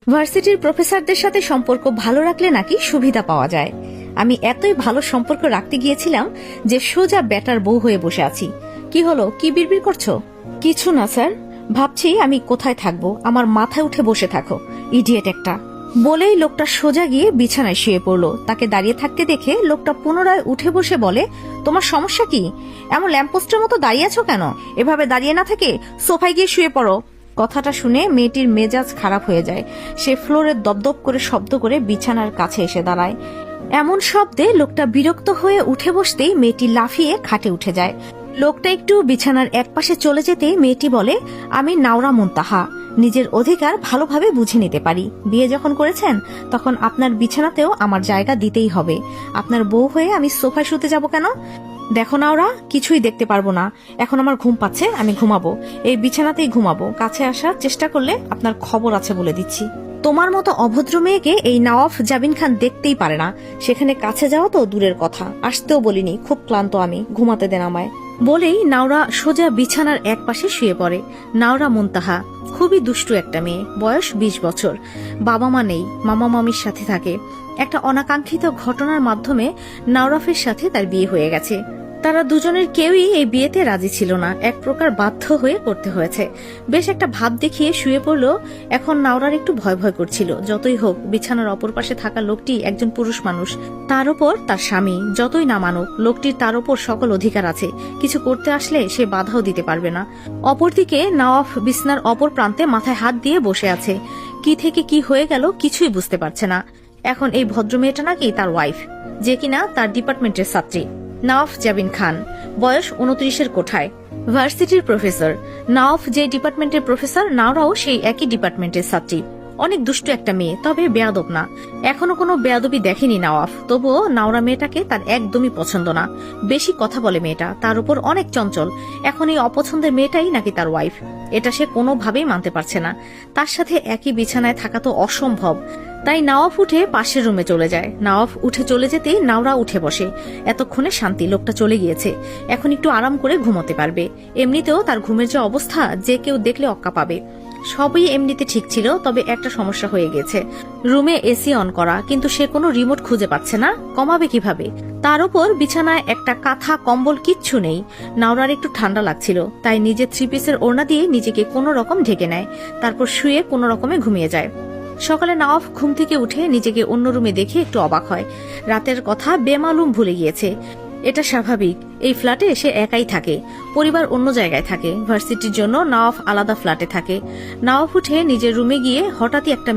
ভার্সিটির প্রফেসরদের সাথে সম্পর্ক ভালো রাখলে নাকি সুবিধা পাওয়া যায়। আমি এতই ভালো সম্পর্ক রাখতে গিয়েছিলাম যে সোজা ব্যাটার বউ হয়ে বসে আছি। কি হলো, কি বিড়বিড় করছো? কিছু না স্যার, ভাবছি আমি কোথায় থাকবো, আমার মাথায় উঠে বসে থাকো, ইডিয়েট একটা। বলেই লোকটা সোজা গিয়ে বিছানায় শুয়ে পড়লো। তাকে দাঁড়িয়ে থাকতে দেখে লোকটা পুনরায় উঠে বসে বলে, তোমার সমস্যা কি? এমন ল্যাম্পপোস্টের মতো দাঁড়িয়ে আছো কেন? এভাবে দাঁড়িয়ে না থেকে সোফায় গিয়ে শুয়ে পড়ো। কথাটা শুনে মেয়েটির মেজাজ খারাপ হয়ে যায়। সে ফ্লোরে দপদপ করে শব্দ করে বিছানার কাছে এসে দাঁড়ায়। এমন শব্দে লোকটা বিরক্ত হয়ে উঠে বসতেই মেয়েটি লাফিয়ে খাটে উঠে যায়। লোকটা একটু বিছানার একপাশে চলে যেতেই মেয়েটি বলে, আমি নাওরা মুনতাহা, নিজের অধিকার ভালোভাবে বুঝে নিতে পারি। বিয়ে যখন করেছেন তখন আপনার বিছানাতেও আমার জায়গা দিতেই হবে। আপনার বউ হয়ে আমি সোফায় শুতে যাব কেন? দেখো না, ওরা কিছুই দেখতে পারবো না। এখন আমার ঘুম পাচ্ছে, আমি ঘুমাবো, এই বিছানাতেই ঘুমাবো। কাছে আসার চেষ্টা করলে আপনার খবর আছে বলে দিচ্ছি। তোমার মতো অভদ্র মেয়েকে এই নওয়াব জাবিন খান দেখতেই পারে না। সেখানে কাছে যাওয়া তো দূরের কথা, আসতেও বলিনি। খুব ক্লান্ত আমি, ঘুমাতে দেন আমায়। বলেই নাওরা সোজা বিছানার এক পাশে শুয়ে পড়ে। নাওরা মুনতাহা খুবই দুষ্টু একটা মেয়ে, বয়স 20 বছর। বাবা মা নেই, মামা মামির সাথে থাকে। একটা অনাকাঙ্ক্ষিত ঘটনার মাধ্যমে নাওরাফের সাথে তার বিয়ে হয়ে গেছে। তারা দুজনের কেউই এই বিয়েতে রাজি ছিল না, এক প্রকার বাধ্য হয়ে করতে হয়েছে। বেশ একটা ভাব দেখিয়ে শুয়ে পড়ল। এখন নাওরার একটু ভয় ভয় করছিল। যতই হোক, বিছানার অপর পাশে থাকা লোকটি একজন পুরুষ মানুষ, তার উপর তার স্বামী। যতই না মানুক, লোকটির তার উপর সকল অধিকার আছে। কিছু করতে আসলে সে বাধাও দিতে পারবে না। অপরদিকে নওয়াব বিছনার অপর প্রান্তে মাথায় হাত দিয়ে বসে আছে। কি থেকে কি হয়ে গেল কিছুই বুঝতে পারছে না। এখন এই ভদ্র মেয়েটা নাকি তার ওয়াইফ, যে কিনা তার ডিপার্টমেন্টের ছাত্রী। নওয়াব জাবিন খান, বয়স 29-এর কোঠায়, ভার্সিটির প্রফেসর। নওয়াব যে ডিপার্টমেন্টের প্রফেসর, নাওরাও সেই একই ডিপার্টমেন্টের ছাত্রী। অনেক দুষ্ট একটা মেয়ে, তবে বেয়াদব না। এখনো কোনো বেয়াদবি দেখেনি নওয়াব। তবুও নাওরা মেয়েটাকে তার একদমই পছন্দ না। বেশি কথা বলে মেয়েটা, তার উপর অনেক চঞ্চল। এখন এই অপছন্দের মেয়েটাই নাকি তার ওয়াইফ, এটা সে কোনোভাবেই মানতে পারছে না। তার সাথে একই বিছানায় থাকা তো অসম্ভব। তাই নওয়াব উঠে পাশের রুমে চলে যায়। নওয়াব উঠে চলে যেতেই নাওরা উঠে বসে। এতক্ষণে শান্তি, লোকটা চলে গিয়েছে। এখন একটু আরাম করে ঘুমোতে পারবে। এমনিতেও তার ঘুমের যে অবস্থা, যে কেউ দেখলে অক্কা পাবে। সবই এমনিতে ঠিক ছিল, তবে একটা সমস্যা হয়ে গেছে। রুমে এসি অন করা, কিন্তু সে কোনো রিমোট খুঁজে পাচ্ছে না। কমাবে কিভাবে? তার উপর বিছানায় একটা কাঁথা কম্বল কিচ্ছু নেই। নাওরার একটু ঠান্ডা লাগছিল, তাই নিজের 3 পিসের ওড়না দিয়ে নিজেকে কোনো রকম ঢেকে নেয়। তারপর শুয়ে কোনো রকমে ঘুমিয়ে যায়। সকালে নওয়াব ঘুম থেকে উঠে নিজেকে অন্য রুমে দেখে একটু অবাক হয়। রাতের কথা বেমালুম ভুলে গিয়েছে। এটা স্বাভাবিক, এই ফ্ল্যাটে সে একাই থাকে। পরিবার অন্য জায়গায় থাকে। ভার্সিটির জন্য নওয়াব আলাদা ফ্ল্যাটে থাকে। নওয়াব উঠে নিজের রুমে গিয়ে হঠাৎই একটা